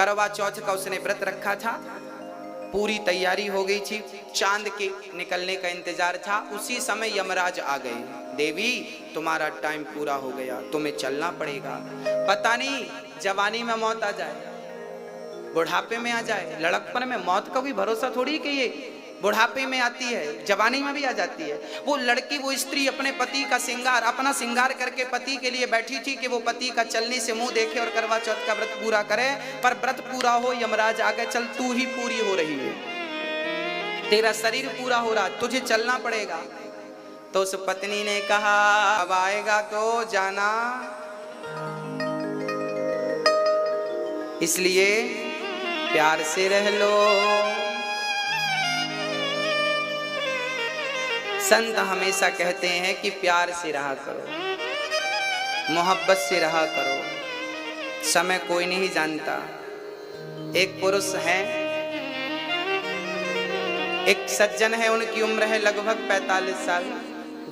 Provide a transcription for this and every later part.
करवा चौथ का उसने व्रत रखा था, पूरी तैयारी हो गई थी, चांद के निकलने का इंतजार था। उसी समय यमराज आ गए, देवी तुम्हारा टाइम पूरा हो गया, तुम्हें चलना पड़ेगा। पता नहीं जवानी में मौत आ जाए, बुढ़ापे में आ जाए। लड़कपन में मौत का भी भरोसा थोड़ी कि ये बुढ़ापे में आती है, जवानी में भी आ जाती है। वो लड़की, वो स्त्री अपने पति का श्रृंगार, अपना श्रृंगार करके पति के लिए बैठी थी कि वो पति का चलने से मुंह देखे और करवा चौथ का व्रत पूरा करे। पर व्रत पूरा हो, यमराज आ गए, चल तू ही पूरी हो रही है, तेरा शरीर पूरा हो रहा, तुझे चलना पड़ेगा। तो उस पत्नी ने कहा अब आएगा तो जाना, इसलिए प्यार से रह लो। संत हमेशा कहते हैं कि प्यार से रहा करो, मोहब्बत से रहा करो, समय कोई नहीं जानता। एक पुरुष है, एक सज्जन है, उनकी उम्र है लगभग 45 साल।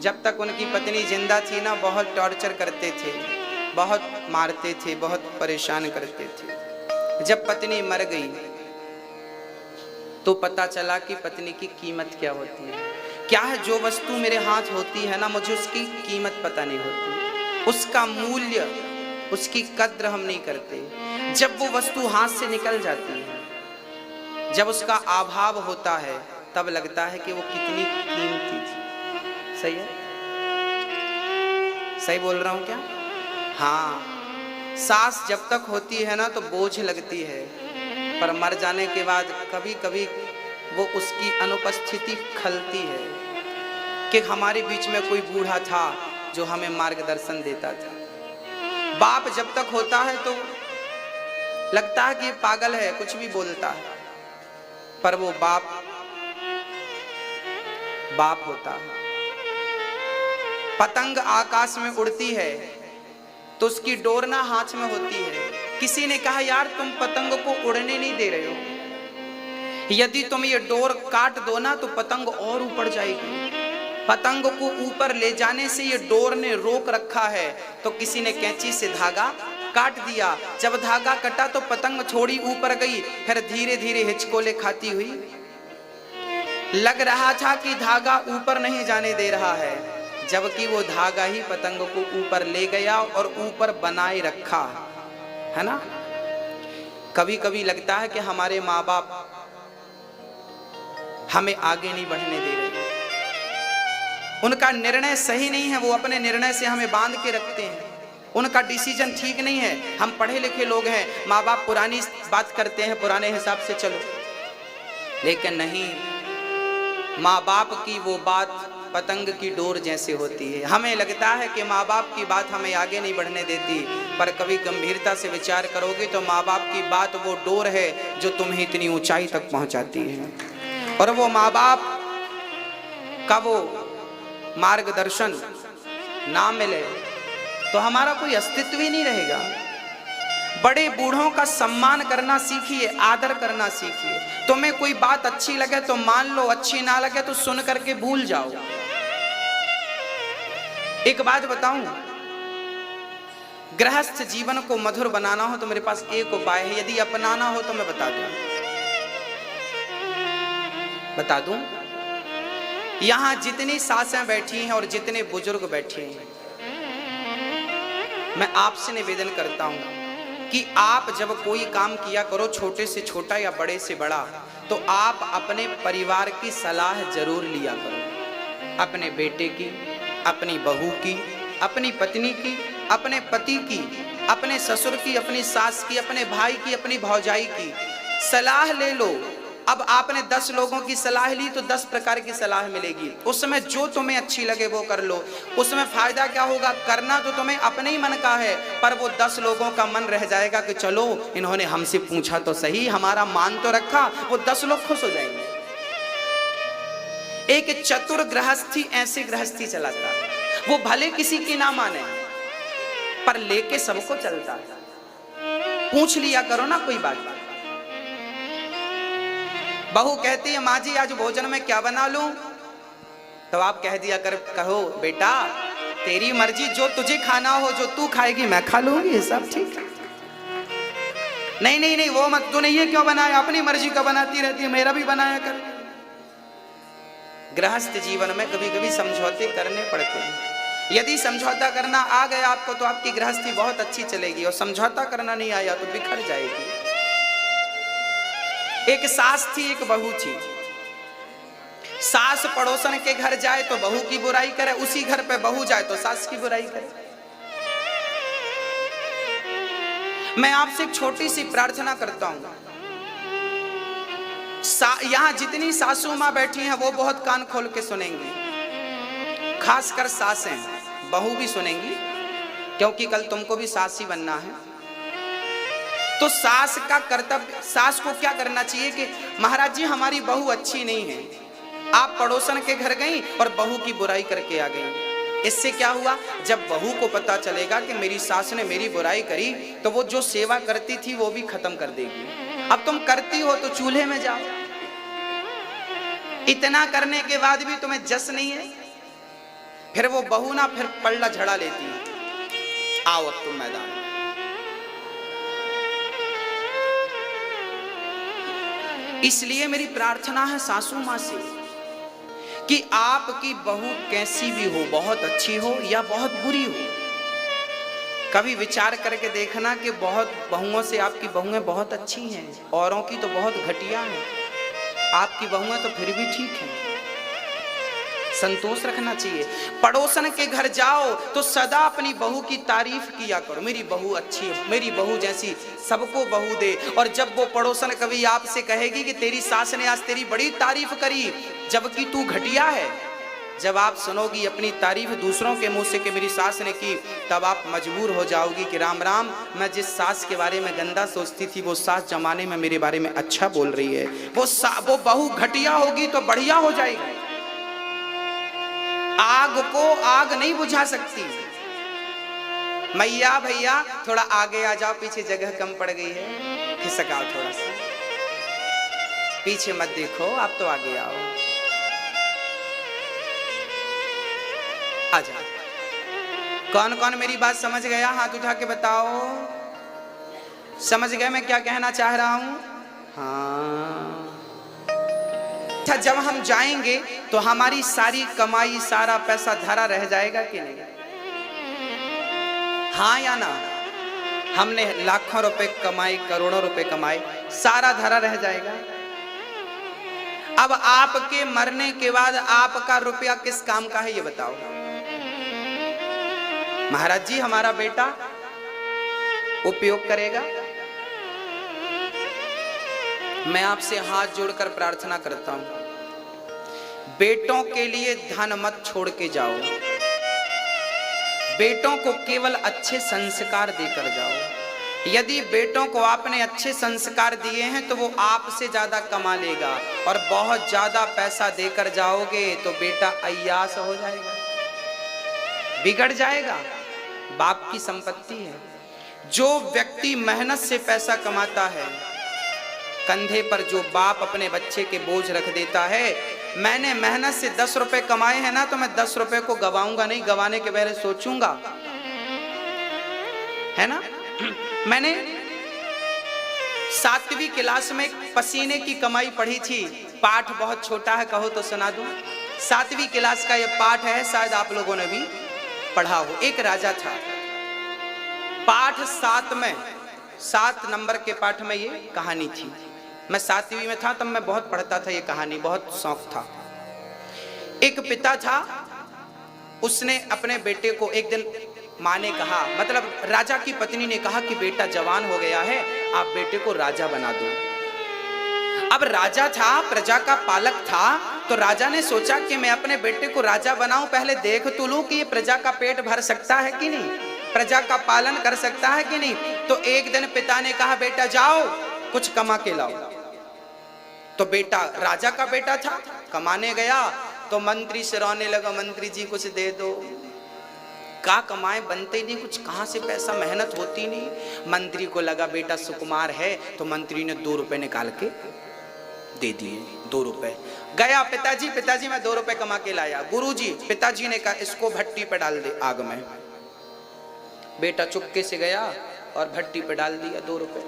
जब तक उनकी पत्नी जिंदा थी ना, बहुत टॉर्चर करते थे, बहुत मारते थे, बहुत परेशान करते थे। जब पत्नी मर गई तो पता चला कि पत्नी की कीमत क्या होती है। क्या है, जो वस्तु मेरे हाथ होती है ना, मुझे उसकी कीमत पता नहीं होती, उसका मूल्य, उसकी कद्र हम नहीं करते। जब वो वस्तु हाथ से निकल जाती है, जब उसका अभाव होता है, तब लगता है कि वो कितनी कीमती थी। सही है, सही बोल रहा हूं क्या? हाँ, सांस जब तक होती है ना तो बोझ लगती है, पर मर जाने के बाद कभी कभी वो उसकी अनुपस्थिति खलती है कि हमारे बीच में कोई बूढ़ा था जो हमें मार्गदर्शन देता था। बाप जब तक होता है तो लगता है कि पागल है, कुछ भी बोलता है, पर वो बाप बाप होता है। पतंग आकाश में उड़ती है तो उसकी डोर ना हाथ में होती है। किसी ने कहा यार तुम पतंग को उड़ने नहीं दे रहे हो, यदि तुम ये डोर काट दो ना तो पतंग और ऊपर जाएगी। पतंग को ऊपर ले जाने से ये डोर ने रोक रखा है। तो किसी ने कैंची से धागा काट दिया। जब धागा कटा तो पतंग थोड़ी ऊपर गई, फिर धीरे धीरे हिचकोले खाती हुई। लग रहा था कि धागा ऊपर नहीं जाने दे रहा है, जबकि वो धागा ही पतंग को ऊपर ले गया और ऊपर बनाए रखा है ना। कभी कभी लगता है कि हमारे माँ बाप हमें आगे नहीं बढ़ने दे रहे, उनका निर्णय सही नहीं है, वो अपने निर्णय से हमें बांध के रखते हैं, उनका डिसीजन ठीक नहीं है। हम पढ़े लिखे लोग हैं, माँ बाप पुरानी बात करते हैं, पुराने हिसाब से चलो, लेकिन नहीं, माँ बाप की वो बात पतंग की डोर जैसे होती है। हमें लगता है कि माँ बाप की बात हमें आगे नहीं बढ़ने देती, पर कभी गंभीरता से विचार करोगे तो माँ बाप की बात वो डोर है जो तुम्हें इतनी ऊंचाई तक पहुंचाती है। और वो माँ बाप का वो मार्गदर्शन ना मिले तो हमारा कोई अस्तित्व ही नहीं रहेगा। बड़े बूढ़ों का सम्मान करना सीखिए, आदर करना सीखिए। तुम्हें कोई बात अच्छी लगे तो मान लो, अच्छी ना लगे तो सुन करके भूल जाओ। एक बात बताऊं, गृहस्थ जीवन को मधुर बनाना हो तो मेरे पास एक उपाय है, यदि अपनाना हो तो मैं बता दूं। यहां जितनी सासें बैठी हैं और जितने बुजुर्ग बैठे हैं, मैं आपसे निवेदन करता हूं कि आप जब कोई काम किया करो, छोटे से छोटा या बड़े से बड़ा, तो आप अपने परिवार की सलाह जरूर लिया करो। अपने बेटे की, अपनी बहू की, अपनी पत्नी की, अपने पति की, अपने ससुर की, अपनी सास की, अपने भाई की, अपनी भौजाई की सलाह ले लो। अब आपने 10 लोगों की सलाह ली तो 10 प्रकार की सलाह मिलेगी, उसमें जो तुम्हें अच्छी लगे वो कर लो। उसमें फायदा क्या होगा, करना तो तुम्हें अपने ही मन का है, पर वो 10 लोगों का मन रह जाएगा कि चलो इन्होंने हमसे पूछा तो सही, हमारा मान तो रखा, वो 10 लोग खुश हो जाएंगे। एक चतुर गृहस्थी ऐसे गृहस्थी चलाता है, वो भले किसी की ना माने पर लेके सबको चलता है। पूछ लिया करो ना कोई बात। बहू कहती है माँ जी आज भोजन में क्या बना लूं, तो आप कह दिया कहो बेटा तेरी मर्जी, जो तुझे खाना हो, जो तू खाएगी मैं खा लूंगी, सब ठीक है। नहीं नहीं नहीं, वो मत, तूने ये क्यों बनाया, अपनी मर्जी का बनाती रहती है, मेरा भी बनाया कर। गृहस्थ जीवन में कभी कभी समझौते करने पड़ते हैं। यदि समझौता करना आ गया आपको तो आपकी गृहस्थी बहुत अच्छी चलेगी, और समझौता करना नहीं आया तो बिखर जाएगी। एक सास थी, एक बहू थी। सास पड़ोसन के घर जाए तो बहू की बुराई करे, उसी घर पे बहू जाए तो सास की बुराई करे। मैं आपसे एक छोटी सी प्रार्थना करता हूं, यहां जितनी सासू मां बैठी हैं वो बहुत कान खोल के सुनेंगी, खासकर सासें, बहू भी सुनेंगी, क्योंकि कल तुमको भी सास ही बनना है। तो सास का कर्तव्य, सास को क्या करना चाहिए कि महाराज जी हमारी बहू अच्छी नहीं है, आप पड़ोसन के घर गई और बहू की बुराई करके आ गई। इससे क्या हुआ, जब बहू को पता चलेगा कि मेरी सास ने मेरी बुराई करी तो वो जो सेवा करती थी वो भी खत्म कर देगी। अब तुम करती हो तो चूल्हे में जाओ, इतना करने के बाद भी तुम्हें जस नहीं है, फिर वो बहू ना फिर पल्ला झड़ा लेती है। आओ अब तुम मैदान। इसलिए मेरी प्रार्थना है सासू मां से कि आपकी बहू कैसी भी हो, बहुत अच्छी हो या बहुत बुरी हो, कभी विचार करके देखना कि बहुत बहुओं से आपकी बहुएं बहुत अच्छी हैं, औरों की तो बहुत घटिया हैं, आपकी बहुएं तो फिर भी ठीक हैं। संतोष रखना चाहिए। पड़ोसन के घर जाओ तो सदा अपनी बहू की तारीफ किया करो, मेरी बहू अच्छी है, मेरी बहू जैसी सबको बहू दे। और जब वो पड़ोसन कभी आपसे कहेगी कि तेरी सास ने आज तेरी बड़ी तारीफ करी जबकि तू घटिया है, जब आप सुनोगी अपनी तारीफ दूसरों के मुंह से कि मेरी सास ने की, तब आप मजबूर हो जाओगी कि राम राम, मैं जिस सास के बारे में गंदा सोचती थी वो सास जमाने में मेरे बारे में अच्छा बोल रही है। वो बहू घटिया होगी तो बढ़िया हो जाएगी। आग को आग नहीं बुझा सकती। मैया भैया थोड़ा आगे आ जाओ, पीछे जगह कम पड़ गई है, खिसकाओ थोड़ा सा, पीछे मत देखो, आप तो आगे आओ, आ जाओ। कौन कौन मेरी बात समझ गया, हाथ उठा के बताओ। समझ गए मैं क्या कहना चाह रहा हूं? हाँ। अच्छा, जब हम जाएंगे तो हमारी सारी कमाई, सारा पैसा धरा रह जाएगा कि नहीं? हाँ या ना? हमने लाखों रुपए कमाए, करोड़ों रुपए कमाए, सारा धरा रह जाएगा। अब आपके मरने के बाद आपका रुपया किस काम का है ये बताओ। महाराज जी हमारा बेटा उपयोग करेगा। मैं आपसे हाथ जोड़कर प्रार्थना करता हूं, बेटों के लिए धन मत छोड़ के जाओ, बेटों को केवल अच्छे संस्कार देकर जाओ। यदि बेटों को आपने अच्छे संस्कार दिए हैं तो वो आपसे ज्यादा कमा लेगा, और बहुत ज्यादा पैसा देकर जाओगे तो बेटा अय्यास हो जाएगा, बिगड़ जाएगा। बाप की संपत्ति है। जो व्यक्ति मेहनत से पैसा कमाता है, कंधे पर जो बाप अपने बच्चे के बोझ रख देता है, मैंने मेहनत से 10 रुपए कमाए हैं ना, तो मैं 10 रुपए को गवाऊंगा नहीं, गवाने के पहले सोचूंगा, है ना। मैंने 7वीं क्लास में पसीने की कमाई पढ़ी थी, पाठ बहुत छोटा है, कहो तो सुना दूं। 7वीं क्लास का यह पाठ है, शायद आप लोगों ने भी पढ़ा हो। एक राजा था, पाठ 7 में 7 नंबर के पाठ में ये कहानी थी। मैं 7वीं में था तब मैं बहुत पढ़ता था ये कहानी, बहुत शौक था। एक पिता था, उसने अपने बेटे को एक दिन, माँ ने कहा, मतलब राजा की पत्नी ने कहा कि बेटा जवान हो गया है, आप बेटे को राजा बना दो। अब राजा था, प्रजा का पालक था, तो राजा ने सोचा कि मैं अपने बेटे को राजा बनाऊं, पहले देख तो लूं कि ये प्रजा का पेट भर सकता है कि नहीं, प्रजा का पालन कर सकता है कि नहीं। तो एक दिन पिता ने कहा, बेटा जाओ कुछ कमा के लाओ। तो बेटा, राजा का बेटा था, कमाने गया तो मंत्री से रोने लगा, मंत्री जी कुछ दे दो। का कमाए, बनते नहीं कुछ, कहां से पैसा, मेहनत होती नहीं। मंत्री को लगा बेटा सुकुमार है, तो मंत्री ने 2 रुपए निकाल के दे दिए। 2 रुपए गया, पिताजी मैं 2 रुपए कमा के लाया। गुरुजी, पिताजी ने कहा इसको भट्टी पे डाल दे आग में। बेटा चुपके से गया और भट्टी पे डाल दिया 2 रुपए।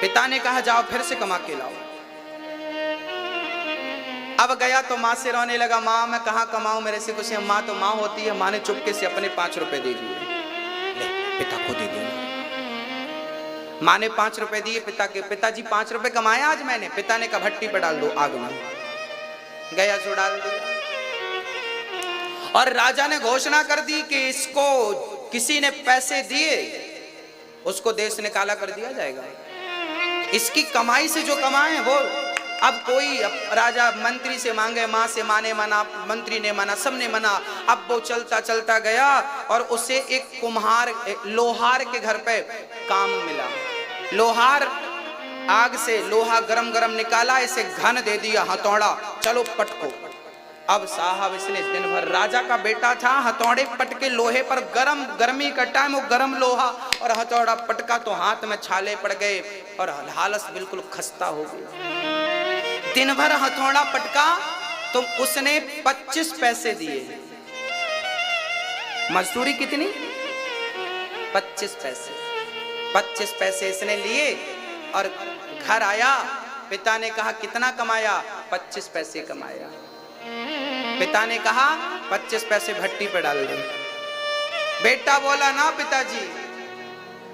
पिता ने कहा जाओ फिर से कमा के लाओ। अब गया तो माँ से रोने लगा, माँ मैं कहाँ कमाऊं, मेरे से कुछ। माँ तो माँ होती है। माँ ने चुपके से अपने 5 रुपए दे दिए, ले पिता को दे दिए। माँ ने 5 रुपए दिए पिता के। पिताजी 5 रुपए कमाए आज मैंने। पिता ने कहा भट्टी पे डाल दो आग में। गया जो डाल दिया। और राजा ने घोषणा कर दी कि इसको किसी ने पैसे दिए उसको देश से निकाला कर दिया जाएगा। इसकी कमाई से जो कमाए वो। अब कोई राजा मंत्री से मांगे, माँ से माने मना, मंत्री ने मना, सबने मना। अब वो चलता चलता गया और उसे एक कुम्हार लोहार के घर पे काम मिला। लोहार आग से लोहा गरम गरम निकाला, इसे घन दे दिया हथौड़ा, चलो पटको। अब साहब इसने दिन भर, राजा का बेटा था, हथौड़े पटके लोहे पर, गरम गर्मी का टाइम, वो गरम लोहा और हथौड़ा पटका तो हाथ में छाले पड़ गए और हालत बिल्कुल खस्ता हो गई। दिन भर हथौड़ा पटका तो उसने 25 पैसे दिए। मजदूरी कितनी? 25 पैसे। 25 पैसे इसने लिए और घर आया। पिता ने कहा कितना कमाया? 25 पैसे कमाया। पिता ने कहा 25 पैसे भट्टी पे डाल दे। बेटा बोला ना पिताजी,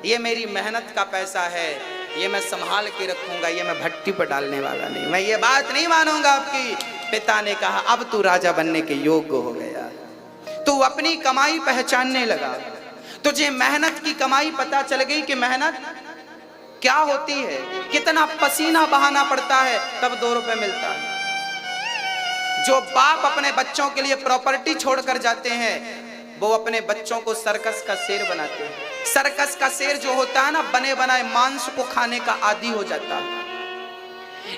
ये मेरी मेहनत का पैसा है, ये मैं संभाल के रखूंगा, ये मैं भट्टी पर डालने वाला नहीं, मैं ये बात नहीं मानूंगा आपकी। पिता ने कहा अब तू राजा बनने के योग्य हो गया, तू अपनी कमाई पहचानने लगा, तुझे मेहनत की कमाई पता चल गई कि मेहनत क्या होती है, कितना पसीना बहाना पड़ता है तब 2 रुपए मिलता है। जो बाप अपने बच्चों के लिए प्रॉपर्टी छोड़कर जाते हैं वो अपने बच्चों को सर्कस का शेर बनाते हैं। सर्कस का शेर जो होता है ना, बने बनाए मांस को खाने का आदी हो जाता है।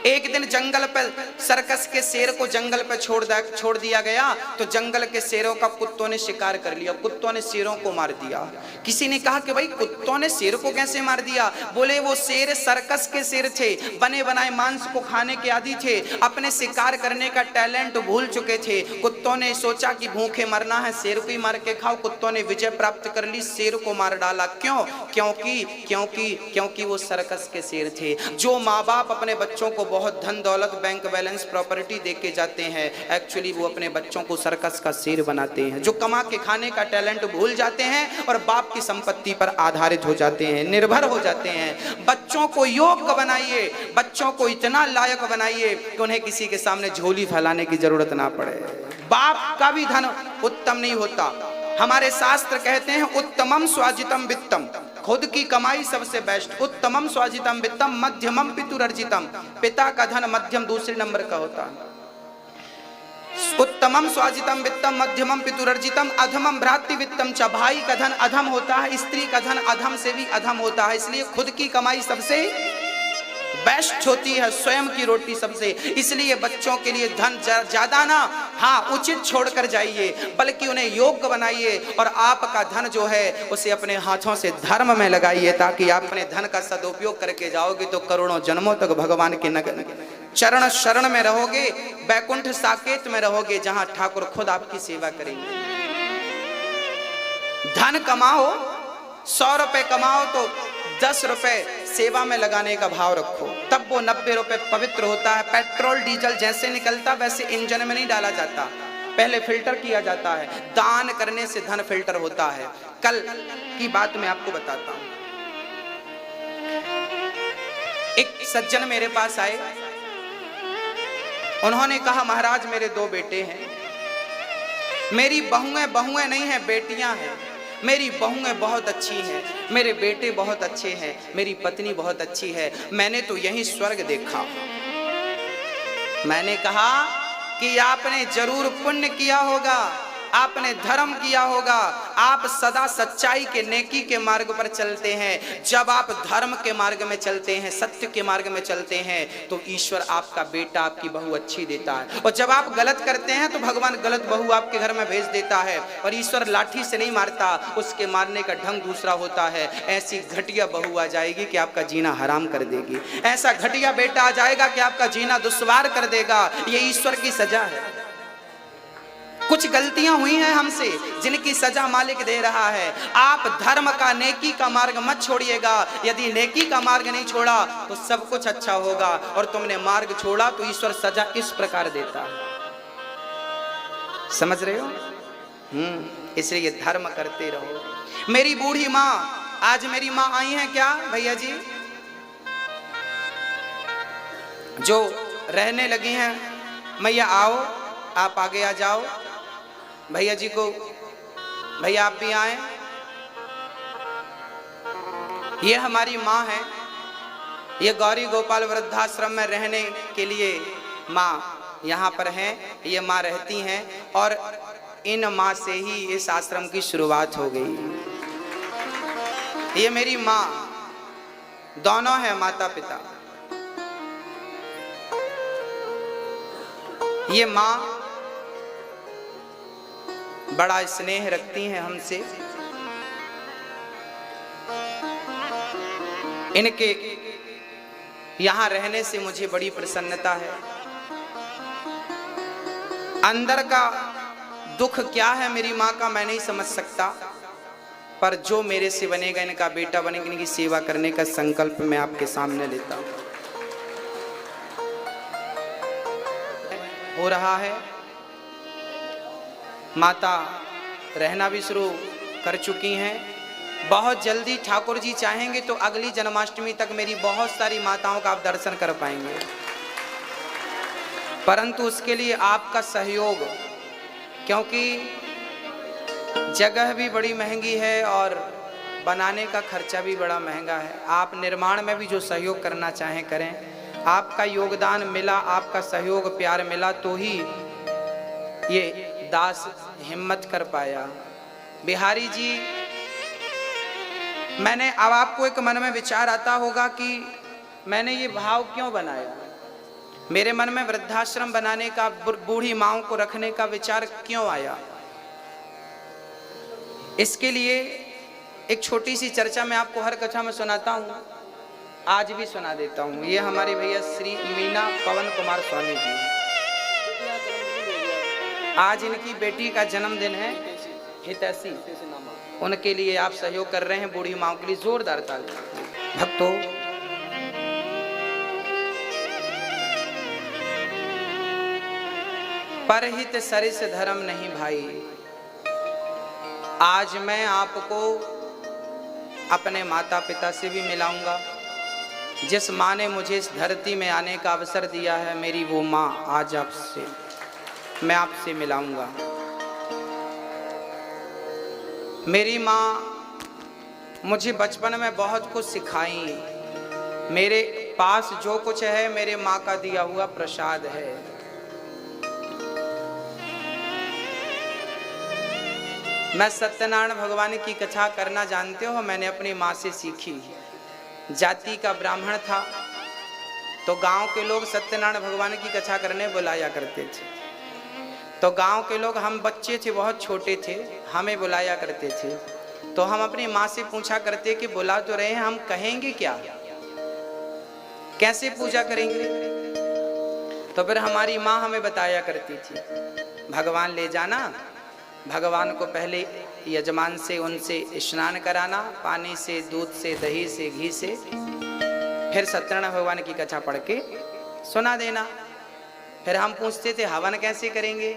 एक दिन जंगल पे सर्कस के शेर को जंगल पे छोड़ दिया गया तो जंगल के शेरों का कुत्तों ने शिकार कर लिया। कुत्तों ने शेरों को मार दिया। किसी ने कहा कि भाई कुत्तों ने शेर को कैसे मार दिया? बोले वो शेर सर्कस के शेर थे, बने बनाए मांस को खाने के आदी थे, अपने शिकार करने का टैलेंट भूल चुके थे। कुत्तों ने सोचा कि भूखे मरना है, शेर को ही मार के खाओ। कुत्तों ने विजय प्राप्त कर ली, शेर को मार डाला। क्यों? क्योंकि वो सर्कस के शेर थे। जो माँ बाप अपने बच्चों को बहुत धन दौलत, बैंक बैलेंस, प्रॉपर्टी दे के जाते हैं, एक्चुअली वो अपने बच्चों को सर्कस का शेर बनाते हैं। जो कमा के खाने का टैलेंट भूल जाते हैं और बाप की संपत्ति पर आधारित हो जाते हैं, निर्भर हो जाते हैं। बच्चों को योग्य बनाइए, बच्चों को इतना लायक बनाइए कि उन्हें किसी के सामने झोली फैलाने की जरूरत ना पड़े। बाप का भी धन उत्तम नहीं होता। हमारे शास्त्र कहते हैं उत्तमम स्वाजितम वित्तम, खुद की कमाई सबसे बेस्ट। उत्तमम स्वाजितम वित्तम मध्यमम पितुरर्जितम, पिता का धन मध्यम दूसरे नंबर का होता है। उत्तमम स्वाजितम वित्तम मध्यमम पितुरर्जितम अधमम भ्रातृ वित्तम च, भाई का धन अधम होता है, स्त्री का धन अधम से भी अधम होता है। इसलिए खुद की कमाई सबसे बेस्ट होती है, स्वयं की रोटी सबसे। इसलिए बच्चों के लिए धन ज्यादा ना, हाँ उचित छोड़कर जाइए, बल्कि उन्हें योग्य बनाइए और आपका धन जो है उसे अपने हाथों से धर्म में लगाइए, ताकि आप अपने धन का सदुपयोग करके जाओगे तो करोड़ों जन्मों तक भगवान के नगर चरण शरण में रहोगे, बैकुंठ साकेत में रहोगे, जहां ठाकुर खुद आपकी सेवा करेंगे। धन कमाओ, 100 रुपए कमाओ तो 10 रुपए सेवा में लगाने का भाव रखो, तब वो 90 रुपए पवित्र होता है। पेट्रोल डीजल जैसे निकलता वैसे इंजन में नहीं डाला जाता, पहले फिल्टर किया जाता है। दान करने से धन फिल्टर होता है। कल की बात मैं आपको बताता हूं। एक सज्जन मेरे पास आए, उन्होंने कहा महाराज मेरे 2 बेटे हैं, मेरी बहुएं नहीं है, बेटियां हैं। मेरी बहुएं बहुत अच्छी हैं, मेरे बेटे बहुत अच्छे हैं, मेरी पत्नी बहुत अच्छी है, मैंने तो यही स्वर्ग देखा। मैंने कहा कि आपने जरूर पुण्य किया होगा, आपने धर्म किया होगा, आप सदा सच्चाई के नेकी के मार्ग पर चलते हैं। जब आप धर्म के मार्ग में चलते हैं, सत्य के मार्ग में चलते हैं, तो ईश्वर आपका बेटा, आपकी बहू अच्छी देता है। और जब आप गलत करते हैं तो भगवान गलत बहू आपके घर में भेज देता है। और ईश्वर लाठी से नहीं मारता, उसके मारने का ढंग दूसरा होता है। ऐसी घटिया बहू आ जाएगी कि आपका जीना हराम कर देगी, ऐसा घटिया बेटा आ जाएगा कि आपका जीना दुश्वार कर देगा। ये ईश्वर की सजा है। कुछ गलतियां हुई हैं हमसे जिनकी सजा मालिक दे रहा है। आप धर्म का, नेकी का मार्ग मत छोड़िएगा। यदि नेकी का मार्ग नहीं छोड़ा तो सब कुछ अच्छा होगा, और तुमने मार्ग छोड़ा तो ईश्वर सजा इस प्रकार देता है। समझ रहे हो? इसलिए धर्म करते रहो। मेरी बूढ़ी माँ, आज मेरी माँ आई हैं क्या भैया जी, जो रहने लगी हैं, मैया आओ, आप आगे आ जाओ, भैया जी को, भैया आप भी आए। ये हमारी माँ है, ये गौरी गोपाल वृद्धाश्रम में रहने के लिए माँ यहाँ पर हैं। ये माँ रहती हैं और इन माँ से ही इस आश्रम की शुरुआत हो गई। ये मेरी माँ, दोनों है माता पिता। ये माँ बड़ा स्नेह रखती हैं हमसे। इनके यहाँ रहने से मुझे बड़ी प्रसन्नता है। अंदर का दुख क्या है मेरी माँ का मैं नहीं समझ सकता, पर जो मेरे से बनेगा, इनका बेटा बनेगा, इनकी सेवा करने का संकल्प मैं आपके सामने लेता हूँ। हो रहा है, माता रहना भी शुरू कर चुकी हैं। बहुत जल्दी ठाकुर जी चाहेंगे तो अगली जन्माष्टमी तक मेरी बहुत सारी माताओं का आप दर्शन कर पाएंगे, परंतु उसके लिए आपका सहयोग, क्योंकि जगह भी बड़ी महंगी है और बनाने का खर्चा भी बड़ा महंगा है। आप निर्माण में भी जो सहयोग करना चाहें करें। आपका योगदान मिला, आपका सहयोग प्यार मिला तो ही ये दास हिम्मत कर पाया। बिहारी जी, मैंने, अब आपको एक मन में विचार आता होगा कि मैंने ये भाव क्यों बनाया, मेरे मन में वृद्धाश्रम बनाने का, बूढ़ी माँओं को रखने का विचार क्यों आया। इसके लिए एक छोटी सी चर्चा मैं आपको हर कथा में सुनाता हूँ, आज भी सुना देता हूँ। ये हमारे भैया श्री मीना पवन कुमार स्वामी जी, आज इनकी बेटी का जन्मदिन है, हितैषी, उनके लिए आप सहयोग कर रहे हैं। बूढ़ी माँ के लिए जोरदार ताली। भक्तों, परहित सरिस धर्म नहीं भाई, आज मैं आपको अपने माता पिता से भी मिलाऊंगा। जिस माँ ने मुझे इस धरती में आने का अवसर दिया है, मेरी वो माँ आज मैं आपसे मिलाऊंगा। मेरी माँ मुझे बचपन में बहुत कुछ सिखाई। मेरे पास जो कुछ है मेरे माँ का दिया हुआ प्रसाद है। मैं सत्यनारायण भगवान की कथा करना जानते हो, मैंने अपनी माँ से सीखी। जाति का ब्राह्मण था तो गांव के लोग सत्यनारायण भगवान की कथा करने बुलाया करते थे। तो गांव के लोग, हम बच्चे थे, बहुत छोटे थे, हमें बुलाया करते थे। तो हम अपनी माँ से पूछा करते कि बुला तो रहे हैं, हम कहेंगे क्या, कैसे पूजा करेंगे। तो फिर हमारी माँ हमें बताया करती थी, भगवान ले जाना, भगवान को पहले यजमान से उनसे स्नान कराना, पानी से, दूध से, दही से, घी से, फिर सत्यनारायण भगवान की कथा पढ़ के सुना देना। फिर हम पूछते थे हवन कैसे करेंगे,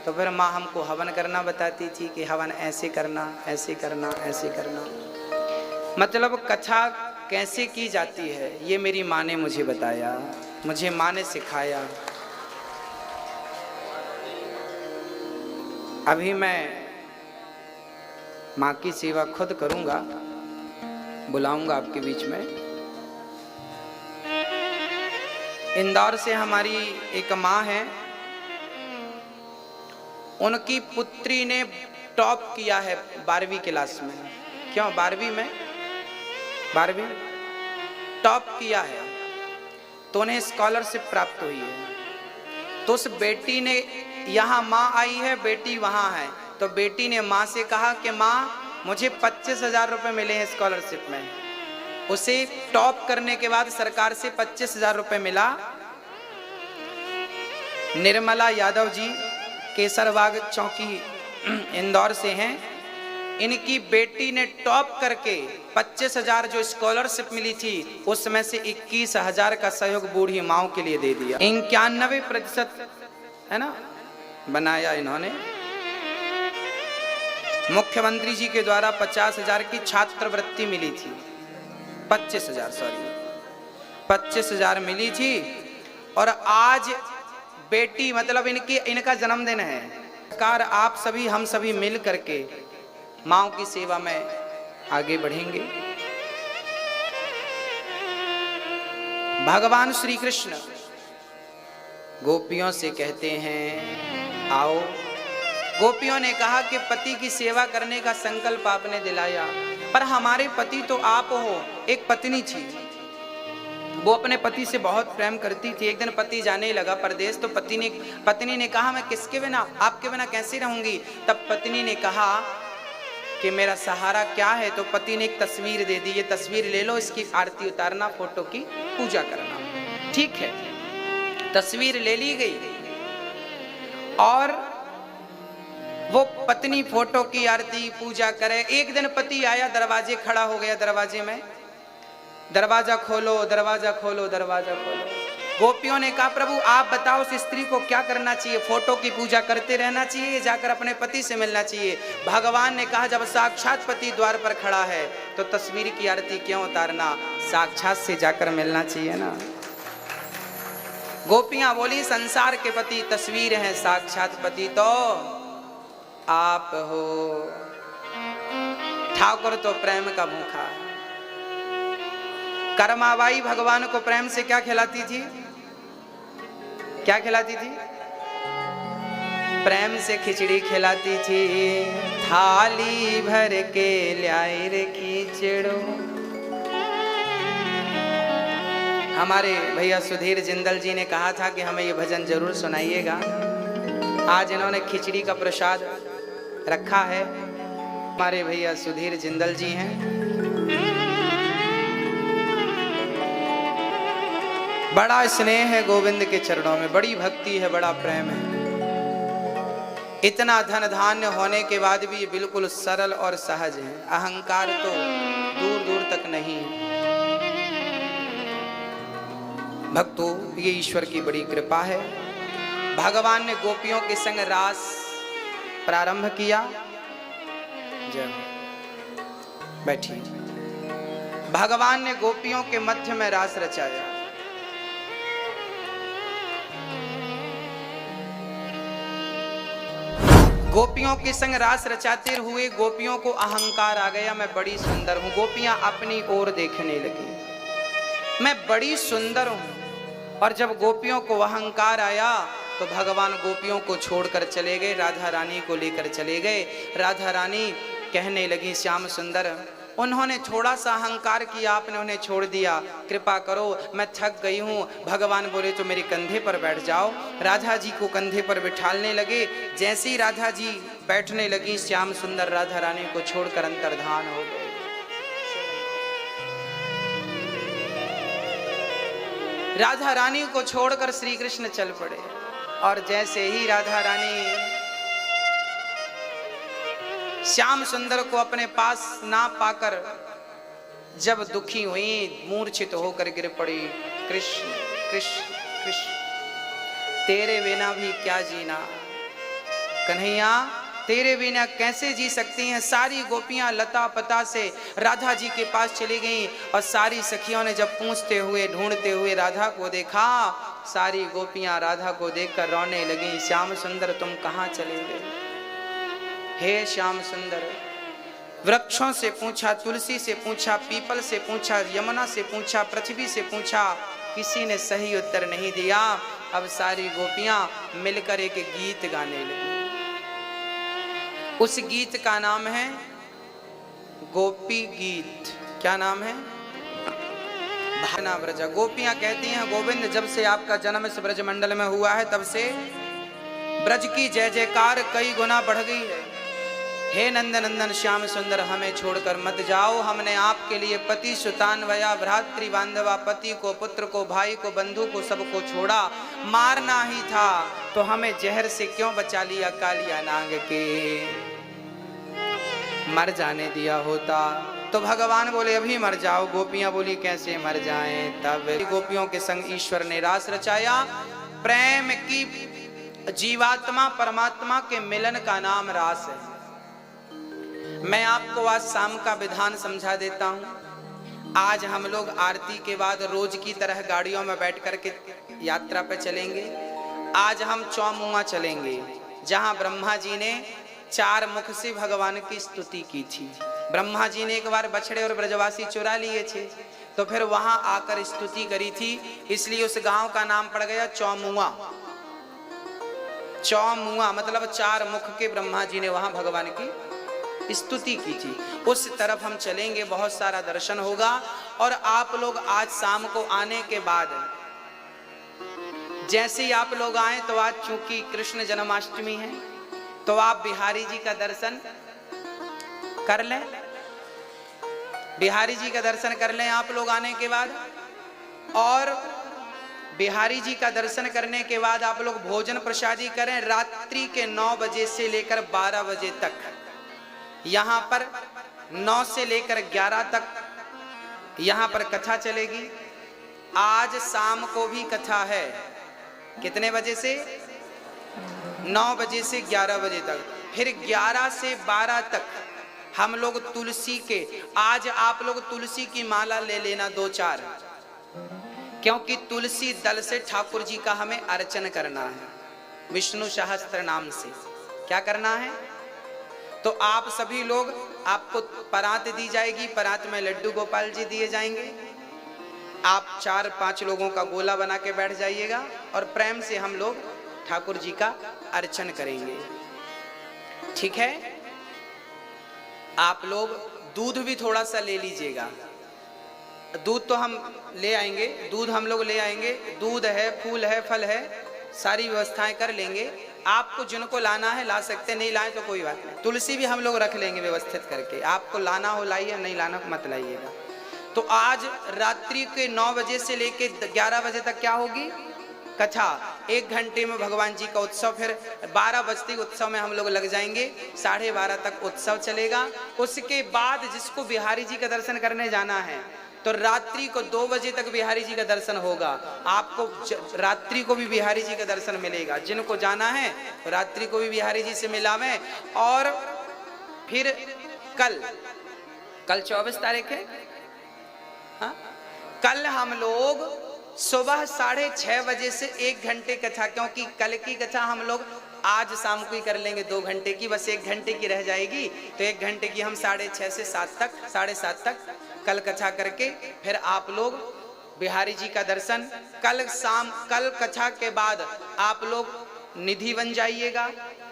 तो फिर माँ हमको हवन करना बताती थी कि हवन ऐसे करना, ऐसे करना, ऐसे करना। मतलब कथा कैसे की जाती है ये मेरी माँ ने मुझे बताया, मुझे माँ ने सिखाया। अभी मैं माँ की सेवा खुद करूँगा, बुलाऊंगा आपके बीच में। इंदौर से हमारी एक माँ है, उनकी पुत्री ने टॉप किया है 12वीं क्लास में। क्यों 12वीं में, 12वीं टॉप किया है तो उन्हें स्कॉलरशिप प्राप्त हुई है। तो उस बेटी ने, यहाँ माँ आई है, बेटी वहाँ है, तो बेटी ने माँ से कहा कि माँ मुझे 25,000 रुपये मिले हैं स्कॉलरशिप में। उसे टॉप करने के बाद सरकार से 25,000 रुपये मिला। निर्मला यादव जी केसरबाग चौकी इंदौर से हैं। इनकी बेटी ने टॉप करके 25,000 जो स्कॉलरशिप मिली थी उसमें से 21,000 का सहयोग बूढ़ी माओ के लिए दे दिया। 91% है ना बनाया इन्होंने। मुख्यमंत्री जी के द्वारा 50,000 की छात्रवृत्ति मिली थी, 25,000 मिली थी। और आज बेटी मतलब इनका जन्मदिन है। सरकार आप सभी हम सभी मिल करके माओ की सेवा में आगे बढ़ेंगे। भगवान श्री कृष्ण गोपियों से कहते हैं आओ। गोपियों ने कहा कि पति की सेवा करने का संकल्प आपने दिलाया, पर हमारे पति तो आप हो। एक पत्नी थी, वो अपने पति से बहुत प्रेम करती थी। एक दिन पति जाने लगा परदेश, तो पत्नी ने कहा मैं किसके बिना, आपके बिना कैसे रहूंगी। तब पत्नी ने कहा कि मेरा सहारा क्या है। तो पति ने एक तस्वीर दे दी, ये तस्वीर ले लो, इसकी आरती उतारना, फोटो की पूजा करना। ठीक है, तस्वीर ले ली गई और वो पत्नी फोटो की आरती पूजा करे। एक दिन पति आया, दरवाजे खड़ा हो गया, दरवाजे में, दरवाजा खोलो, दरवाजा खोलो, दरवाजा खोलो। गोपियों ने कहा प्रभु आप बताओ उस स्त्री को क्या करना चाहिए, फोटो की पूजा करते रहना चाहिए, जाकर अपने पति से मिलना चाहिए। भगवान ने कहा जब साक्षात पति द्वार पर खड़ा है तो तस्वीर की आरती क्यों उतारना, साक्षात से जाकर मिलना चाहिए ना। गोपियां बोली संसार के पति तस्वीर हैं, साक्षात पति तो आप हो। ठाकुर तो प्रेम का भूखा है। कर्माबाई भगवान को प्रेम से क्या खिलाती थी, क्या खिलाती थी, प्रेम से खिचड़ी खिलाती थी। थाली भर के ल्याए रे खिचड़ो। हमारे भैया सुधीर जिंदल जी ने कहा था कि हमें ये भजन जरूर सुनाइएगा। आज इन्होंने खिचड़ी का प्रसाद रखा है। हमारे भैया सुधीर जिंदल जी हैं। बड़ा स्नेह है गोविंद के चरणों में, बड़ी भक्ति है, बड़ा प्रेम है। इतना धन धान्य होने के बाद भी ये बिल्कुल सरल और सहज है। अहंकार तो दूर दूर तक नहीं है। भक्तों ये ईश्वर की बड़ी कृपा है। भगवान ने गोपियों के संग रास प्रारंभ किया। जय बैठिए। भगवान ने गोपियों के मध्य में रास रचाया। गोपियों के संग रास रचाते हुए गोपियों को अहंकार आ गया, मैं बड़ी सुंदर हूं। गोपियां अपनी ओर देखने लगी, मैं बड़ी सुंदर हूं। और जब गोपियों को अहंकार आया तो भगवान गोपियों को छोड़कर चले गए, राधा रानी को लेकर चले गए। राधा रानी कहने लगी श्याम सुंदर, उन्होंने थोड़ा सा अहंकार किया, आपने उन्हें छोड़ दिया, कृपा करो, मैं थक गई हूँ। भगवान बोले तो मेरे कंधे पर बैठ जाओ। राधा जी को कंधे पर बिठालने लगे। जैसे ही राधा जी बैठने लगी, श्याम सुंदर राधा रानी को छोड़कर अंतर्धान हो गए। राधा रानी को छोड़कर श्री कृष्ण चल पड़े। और जैसे ही राधा रानी श्याम सुंदर को अपने पास ना पाकर जब दुखी हुई, मूर्छित होकर गिर पड़ी। कृष्ण कृष्ण कृष्ण, तेरे बिना भी क्या जीना, कन्हैया तेरे बिना कैसे जी सकती हैं। सारी गोपियां लता पता से राधा जी के पास चली गईं। और सारी सखियों ने जब पूछते हुए ढूंढते हुए राधा को देखा, सारी गोपियां राधा को देखकर रोने लगी। श्याम सुंदर तुम कहाँ चले गए। हे श्याम सुंदर, वृक्षों से पूछा, तुलसी से पूछा, पीपल से पूछा, यमुना से पूछा, पृथ्वी से पूछा, किसी ने सही उत्तर नहीं दिया। अब सारी गोपियां मिलकर एक गीत गाने लगी। उस गीत का नाम है गोपी गीत। क्या नाम है? भाना ब्रज। गोपियां कहती हैं गोविंद जब से आपका जन्म इस ब्रज मंडल में हुआ है तब से ब्रज की जय जयकार कई गुना बढ़ गई है। हे नंदनंदन श्याम सुंदर हमें छोड़कर मत जाओ, हमने आपके लिए पति सुतान वया भ्रातृ बांधवा, पति को पुत्र को भाई को बंधु को सबको छोड़ा, मारना ही था तो हमें जहर से क्यों बचा लिया कालिया नाग के, मर जाने दिया होता तो भगवान बोले अभी मर जाओ। गोपियां बोली कैसे मर जाएं। तब गोपियों के संग ईश्वर ने रास रचाया। प्रेम की जीवात्मा परमात्मा के मिलन का नाम रास है। मैं आपको आज शाम का विधान समझा देता हूं। आज हम लोग आरती के बाद रोज की तरह गाड़ियों में बैठ करके यात्रा पे चलेंगे। आज हम चौमुआ चलेंगे, जहां ब्रह्मा जी ने 4 मुख से भगवान की स्तुति की थी। ब्रह्मा जी ने एक बार बछड़े और ब्रजवासी चुरा लिए थे, तो फिर वहां आकर स्तुति करी थी, इसलिए उस गांव का नाम पड़ गया चौमुआ। चौमुआ मतलब 4 मुख के ब्रह्मा जी ने वहां भगवान की स्तुति की थी। उस तरफ हम चलेंगे, बहुत सारा दर्शन होगा। और आप लोग आज शाम को आने के बाद, जैसे ही आप लोग आए तो आज चूंकि कृष्ण जन्माष्टमी है, तो आप बिहारी जी का दर्शन कर लें। बिहारी जी का दर्शन कर लें आप लोग आने के बाद। और बिहारी जी का दर्शन करने के बाद आप लोग भोजन प्रसादी करें। रात्रि के 9 बजे से लेकर 12 बजे तक, यहाँ पर 9 से लेकर 11 तक यहाँ पर कथा चलेगी। आज शाम को भी कथा है। कितने बजे से? 9 बजे से 11 बजे तक। फिर 11 से 12 तक हम लोग तुलसी के, आज आप लोग तुलसी की माला ले लेना 2-4, क्योंकि तुलसी दल से ठाकुर जी का हमें अर्चन करना है विष्णु सहस्त्र नाम से। क्या करना है? तो आप सभी लोग, आपको परात दी जाएगी, परात में लड्डू गोपाल जी दिए जाएंगे। आप 4-5 लोगों का गोला बना के बैठ जाइएगा और प्रेम से हम लोग ठाकुर जी का अर्चन करेंगे। ठीक है? आप लोग दूध भी थोड़ा सा ले लीजिएगा। दूध तो हम ले आएंगे, दूध हम लोग ले आएंगे। दूध है, फूल है, फल है, सारी व्यवस्थाएं कर लेंगे। आपको जिनको लाना है ला सकते, नहीं लाए तो कोई बात नहीं। तुलसी भी हम लोग रख लेंगे व्यवस्थित करके। आपको लाना हो लाइए, नहीं लाना मत लाइएगा। तो आज रात्रि के 9 बजे से लेके 11 बजे तक क्या होगी? कथा। 1 घंटे में भगवान जी का उत्सव। फिर 12 बजते उत्सव में हम लोग लग जाएंगे। 12:30 तक उत्सव चलेगा। उसके बाद जिसको बिहारी जी का दर्शन करने जाना है, तो रात्रि को 2 बजे तक बिहारी जी का दर्शन होगा। आपको रात्रि को भी बिहारी जी का दर्शन मिलेगा। जिनको जाना है तो रात्रि को भी बिहारी जी से मिलावें। और फिर कल 24 तारीख है। हाँ? कल हम लोग सुबह 6:30 बजे से 1 घंटे कथा, क्योंकि कल की कथा हम लोग आज शाम को ही कर लेंगे 2 घंटे की, बस 1 घंटे की रह जाएगी। तो 1 घंटे की हम 6:30 से 7 तक, 7:30 तक कल कथा करके फिर आप लोग बिहारी जी का दर्शन। कल कथा के बाद आप लोग निधि बन जाइएगा।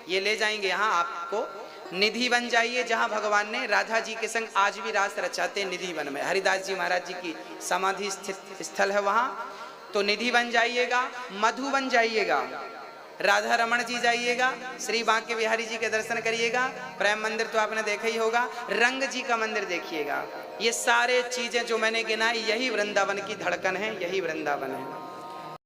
ये ले जाएंगे यहाँ आपको, निधि बन जाइए, जहाँ भगवान ने राधा जी के संग आज भी रास रचाते निधि वन में। हरिदास जी महाराज जी की समाधि स्थित स्थल है वहाँ। तो निधि बन जाइएगा, मधु बन जाइएगा, राधा रमण जी जाइएगा, श्री बांके बिहारी जी के दर्शन करिएगा। प्रेम मंदिर तो आपने देखा ही होगा। रंग जी का मंदिर देखिएगा। ये सारे चीजें जो मैंने गिनाई, यही वृंदावन की धड़कन है, यही वृंदावन है।